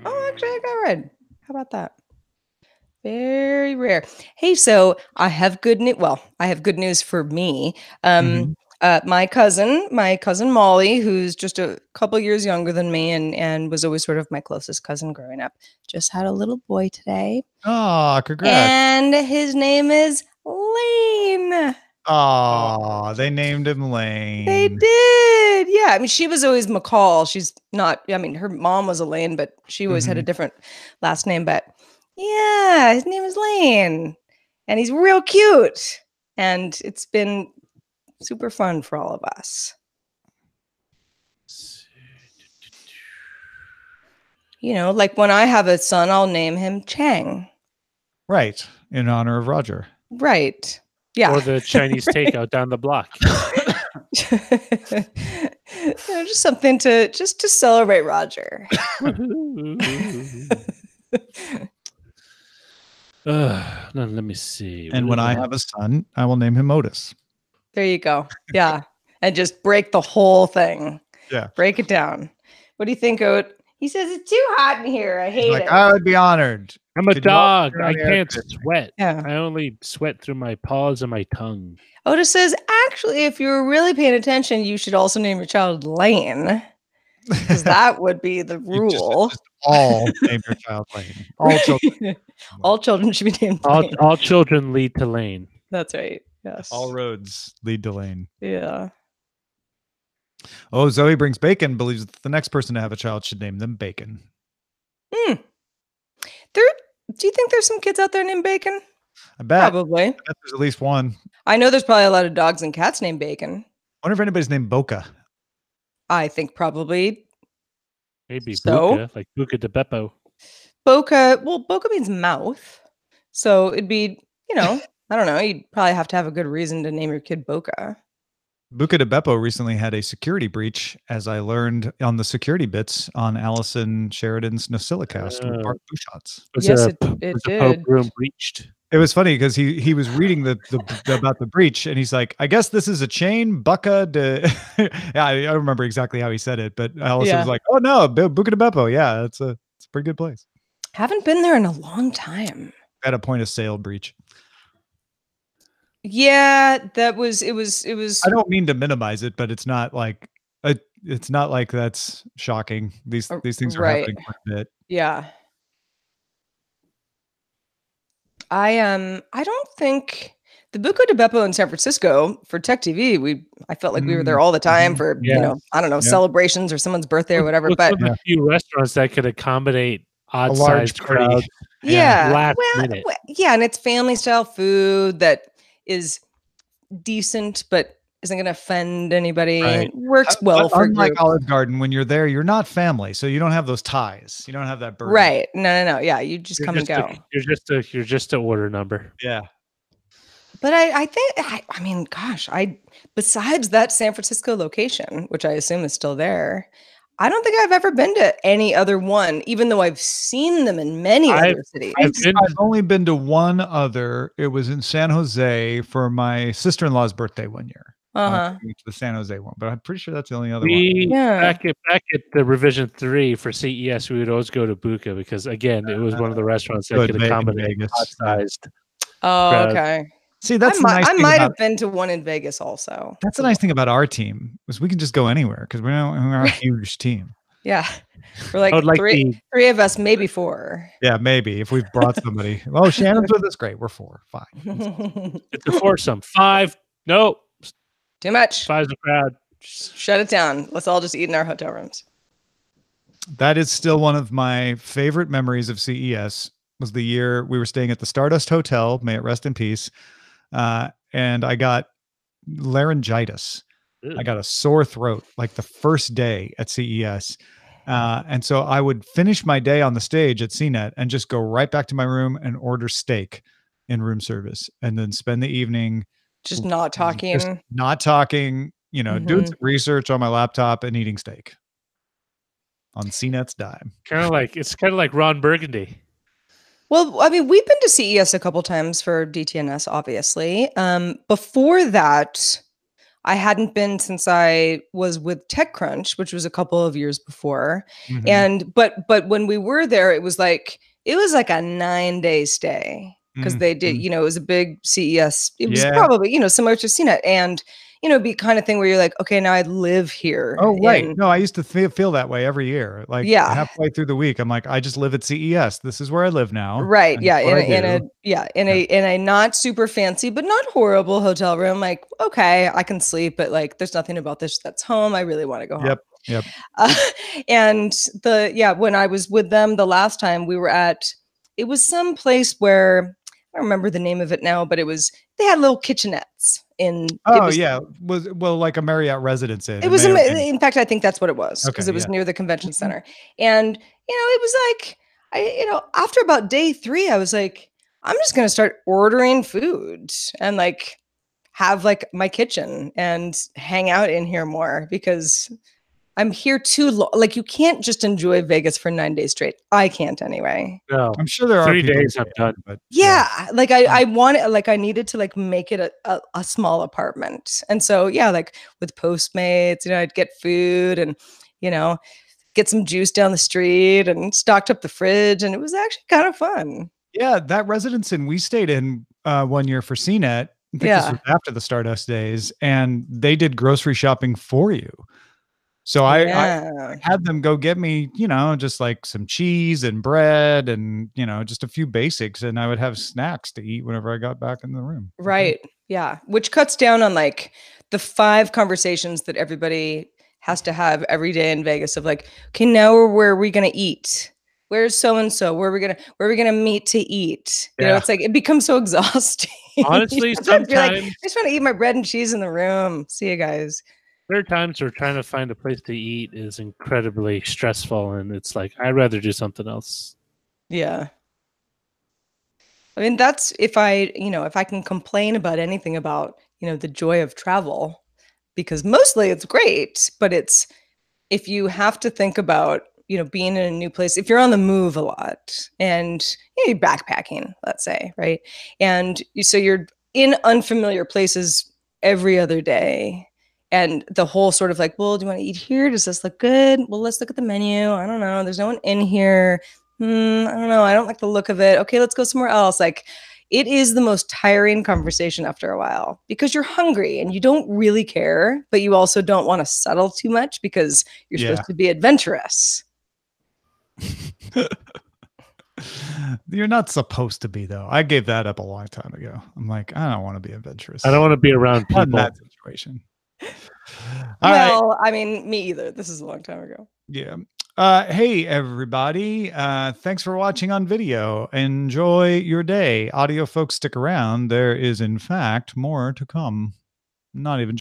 [SPEAKER 1] Oh, actually, I got red. How about that? Very rare. Hey, so I have good news. Well, I have good news for me. My cousin Molly, who's just a couple years younger than me and was always sort of my closest cousin growing up, just had a little boy today.
[SPEAKER 2] Oh, congrats.
[SPEAKER 1] And his name is Lane.
[SPEAKER 2] Oh, they named him Lane.
[SPEAKER 1] They did. Yeah. I mean, she was always McCall. She's not, I mean, her mom was Elaine, but she always had a different last name. But yeah, his name is Lane. And he's real cute. And it's been super fun for all of us. You know, like when I have a son, I'll name him Chang.
[SPEAKER 2] Right. In honor of Roger.
[SPEAKER 1] Right. Yeah.
[SPEAKER 4] Or the Chinese takeout down the block.
[SPEAKER 1] You know, just something to celebrate Roger.
[SPEAKER 4] Let me see.
[SPEAKER 2] And when I have a son, I will name him Otis.
[SPEAKER 1] There you go. Yeah. And just break the whole thing.
[SPEAKER 2] Yeah.
[SPEAKER 1] Break it down. What do you think, Oat? He says it's too hot in here. I hate it.
[SPEAKER 2] I would be honored.
[SPEAKER 4] I'm a
[SPEAKER 2] Could you all
[SPEAKER 4] dog.
[SPEAKER 2] turn on
[SPEAKER 4] I
[SPEAKER 2] the air
[SPEAKER 4] can't
[SPEAKER 2] conditioning?
[SPEAKER 4] sweat.
[SPEAKER 1] Yeah.
[SPEAKER 4] I only sweat through my paws and my tongue.
[SPEAKER 1] Otis says, actually, if you were really paying attention, you should also name your child Lane. Because that would be the rule.
[SPEAKER 2] Just all name your child Lane. All children.
[SPEAKER 1] All children should be named Lane.
[SPEAKER 4] All children lead to Lane.
[SPEAKER 1] That's right. Yes.
[SPEAKER 2] All roads lead to Lane.
[SPEAKER 1] Yeah.
[SPEAKER 2] Oh, Zoe Brings Bacon believes that the next person to have a child should name them Bacon.
[SPEAKER 1] Do you think there's some kids out there named Bacon?
[SPEAKER 2] I bet.
[SPEAKER 1] Probably.
[SPEAKER 2] I bet there's at least one.
[SPEAKER 1] I know there's probably a lot of dogs and cats named Bacon.
[SPEAKER 2] I wonder if anybody's named Boca.
[SPEAKER 1] I think probably
[SPEAKER 4] Maybe
[SPEAKER 1] So?
[SPEAKER 4] Buca, like Buca di Beppo.
[SPEAKER 1] Boca. Well, Boca means mouth. So it'd be, you know, I don't know. You'd probably have to have a good reason to name your kid Boca.
[SPEAKER 2] Buca di Beppo recently had a security breach, as I learned on the security bits on Allison Sheridan's Nosilicast with Bart Bouchot's.
[SPEAKER 1] Yes, it
[SPEAKER 4] was the
[SPEAKER 1] did.
[SPEAKER 4] Pope room breached?
[SPEAKER 2] It was funny because he was reading the about the breach, and he's like, I guess this is a chain, Buca de... Yeah, I don't remember exactly how he said it, but Allison was like, oh no, Buca di Beppo. Yeah, it's a pretty good place.
[SPEAKER 1] Haven't been there in a long time.
[SPEAKER 2] At a point of sale breach.
[SPEAKER 1] Yeah, it was.
[SPEAKER 2] I don't mean to minimize it, but it's not like that's shocking. These things are happening quite a bit.
[SPEAKER 1] Yeah. I don't think the Buca di Beppo in San Francisco for Tech TV, I felt like we were there all the time for, you know, I don't know, celebrations or someone's birthday or whatever. But
[SPEAKER 4] a few restaurants that could accommodate
[SPEAKER 2] large
[SPEAKER 4] odd-sized
[SPEAKER 2] party.
[SPEAKER 4] crowds.
[SPEAKER 1] yeah,
[SPEAKER 4] last minute.
[SPEAKER 1] yeah, and it's family style food that is decent, but isn't going to offend anybody.
[SPEAKER 2] Right.
[SPEAKER 1] It works well for
[SPEAKER 2] unlike
[SPEAKER 1] group.
[SPEAKER 2] Olive Garden, when you're there, you're not family, so you don't have those ties. You don't have that burden.
[SPEAKER 1] Right. No. Yeah, you just
[SPEAKER 4] You're
[SPEAKER 1] come and go.
[SPEAKER 4] You're just a order number.
[SPEAKER 2] Yeah.
[SPEAKER 1] But I think, I mean, gosh, besides that San Francisco location, which I assume is still there, I don't think I've ever been to any other one, even though I've seen them in many other cities.
[SPEAKER 2] I've only been to one other. It was in San Jose for my sister-in-law's birthday one year. The San Jose one, but I'm pretty sure that's the only other one.
[SPEAKER 4] Back at the revision 3 for CES, we would always go to Buca because again, it was one of the restaurants that could accommodate odd-sized.
[SPEAKER 1] Oh,
[SPEAKER 4] crowd.
[SPEAKER 1] okay.
[SPEAKER 2] See, that's the nice
[SPEAKER 1] I
[SPEAKER 2] thing
[SPEAKER 1] might
[SPEAKER 2] about,
[SPEAKER 1] have been to one in Vegas also.
[SPEAKER 2] that's the nice thing about our team is we can just go anywhere because we're a huge team.
[SPEAKER 1] Yeah. We're like,
[SPEAKER 4] Like
[SPEAKER 1] three of us, maybe 4.
[SPEAKER 2] Yeah, maybe if we've brought somebody. Oh, Shannon's with us. Great. We're 4. Fine.
[SPEAKER 4] It's a foursome. 5. No.
[SPEAKER 1] Too much.
[SPEAKER 4] 5's a crowd.
[SPEAKER 1] Shut it down. Let's all just eat in our hotel rooms.
[SPEAKER 2] That is still one of my favorite memories of CES. Was the year we were staying at the Stardust Hotel. May it rest in peace. And I got laryngitis.
[SPEAKER 4] Ew.
[SPEAKER 2] I got a sore throat like the first day at CES. And so I would finish my day on the stage at CNET and just go right back to my room and order steak in room service and then spend the evening
[SPEAKER 1] just not talking.
[SPEAKER 2] Doing some research on my laptop and eating steak on CNET's dime.
[SPEAKER 4] It's kind of like Ron Burgundy.
[SPEAKER 1] Well, I mean, we've been to CES a couple times for DTNS, obviously. Before that, I hadn't been since I was with TechCrunch, which was a couple of years before.
[SPEAKER 2] Mm-hmm.
[SPEAKER 1] But when we were there, it was like a 9-day stay. because they did,
[SPEAKER 2] Mhm.
[SPEAKER 1] you know, it was a big CES. It was
[SPEAKER 2] Yeah.
[SPEAKER 1] probably, you know, similar to CNET, and you know, be kind of thing where you're like, okay, now I live here.
[SPEAKER 2] Oh, right.
[SPEAKER 1] And
[SPEAKER 2] No, I used to feel that way every year. Like
[SPEAKER 1] yeah,
[SPEAKER 2] halfway through the week, I'm like, I just live at CES. This is where I live now.
[SPEAKER 1] right.
[SPEAKER 2] And
[SPEAKER 1] Yeah.
[SPEAKER 2] it's what I
[SPEAKER 1] In a
[SPEAKER 2] do.
[SPEAKER 1] yeah, in
[SPEAKER 2] Yeah.
[SPEAKER 1] a not super fancy, but not horrible hotel room. Like, okay, I can sleep, but like there's nothing about this that's home. I really want to go home.
[SPEAKER 2] Yep. Yep.
[SPEAKER 1] Uh, and when I was with them the last time, we were at, it was some place where I don't remember the name of it now, but they had little kitchenettes
[SPEAKER 2] Oh, yeah. Like a Marriott Residence Inn.
[SPEAKER 1] it
[SPEAKER 2] It
[SPEAKER 1] was,
[SPEAKER 2] may have been.
[SPEAKER 1] in fact, I think that's what it was, because
[SPEAKER 2] Okay.
[SPEAKER 1] it was
[SPEAKER 2] Yeah.
[SPEAKER 1] near the convention center. And, you know, it was like, after about day 3, I was like, I'm just going to start ordering food and like have like my kitchen and hang out in here more, because I'm here too long. Like, you can't just enjoy Vegas for 9 days straight. I can't anyway.
[SPEAKER 4] No,
[SPEAKER 2] I'm sure there are
[SPEAKER 4] 3
[SPEAKER 2] people
[SPEAKER 4] days
[SPEAKER 2] who
[SPEAKER 4] I'm
[SPEAKER 2] can,
[SPEAKER 4] done.
[SPEAKER 2] but
[SPEAKER 1] Yeah, like I wanted, like I needed to like make it a small apartment. And so yeah, like with Postmates, you know, I'd get food and, you know, get some juice down the street and stocked up the fridge, and it was actually kind of fun.
[SPEAKER 2] Yeah, that Residence Inn we stayed in 1 year for CNET. I think this
[SPEAKER 1] Yeah.
[SPEAKER 2] was after the Stardust days, and they did grocery shopping for you. So I
[SPEAKER 1] Yeah.
[SPEAKER 2] had them go get me, you know, just like some cheese and bread and, you know, just a few basics, and I would have snacks to eat whenever I got back in the room.
[SPEAKER 1] Right. Yeah. Which cuts down on like the 5 conversations that everybody has to have every day in Vegas of like, okay, now where are we gonna eat? Where's so and so? Where are we gonna meet to eat? You know,
[SPEAKER 2] Yeah.
[SPEAKER 1] it's like it becomes so exhausting.
[SPEAKER 4] Honestly,
[SPEAKER 1] Sometimes you're like, I
[SPEAKER 4] sometimes
[SPEAKER 1] just want to eat my bread and cheese in the room. See you guys.
[SPEAKER 4] there are times where trying to find a place to eat is incredibly stressful, and it's like I'd rather do something else.
[SPEAKER 1] Yeah. I mean, that's if I can complain about anything about, you know, the joy of travel, because mostly it's great, but it's, if you have to think about, you know, being in a new place, if you're on the move a lot and, you know, you're backpacking, let's say, right? And so you're in unfamiliar places every other day. And the whole sort of like, well, do you want to eat here? Does this look good? Well, let's look at the menu. I don't know. There's no one in here. I don't know. I don't like the look of it. Okay, let's go somewhere else. Like, it is the most tiring conversation after a while, because you're hungry and you don't really care, but you also don't want to settle too much because you're
[SPEAKER 2] Yeah.
[SPEAKER 1] supposed to be adventurous.
[SPEAKER 2] You're not supposed to be, though. I gave that up a long time ago. I'm like, I don't want to be adventurous.
[SPEAKER 4] I don't want to be around
[SPEAKER 2] Not in
[SPEAKER 4] people.
[SPEAKER 2] that situation. All right.
[SPEAKER 1] Well, I mean, me either. This is a long time ago.
[SPEAKER 2] Yeah. Hey, everybody. Thanks for watching on video. Enjoy your day. Audio folks, stick around. There is, in fact, more to come. Not even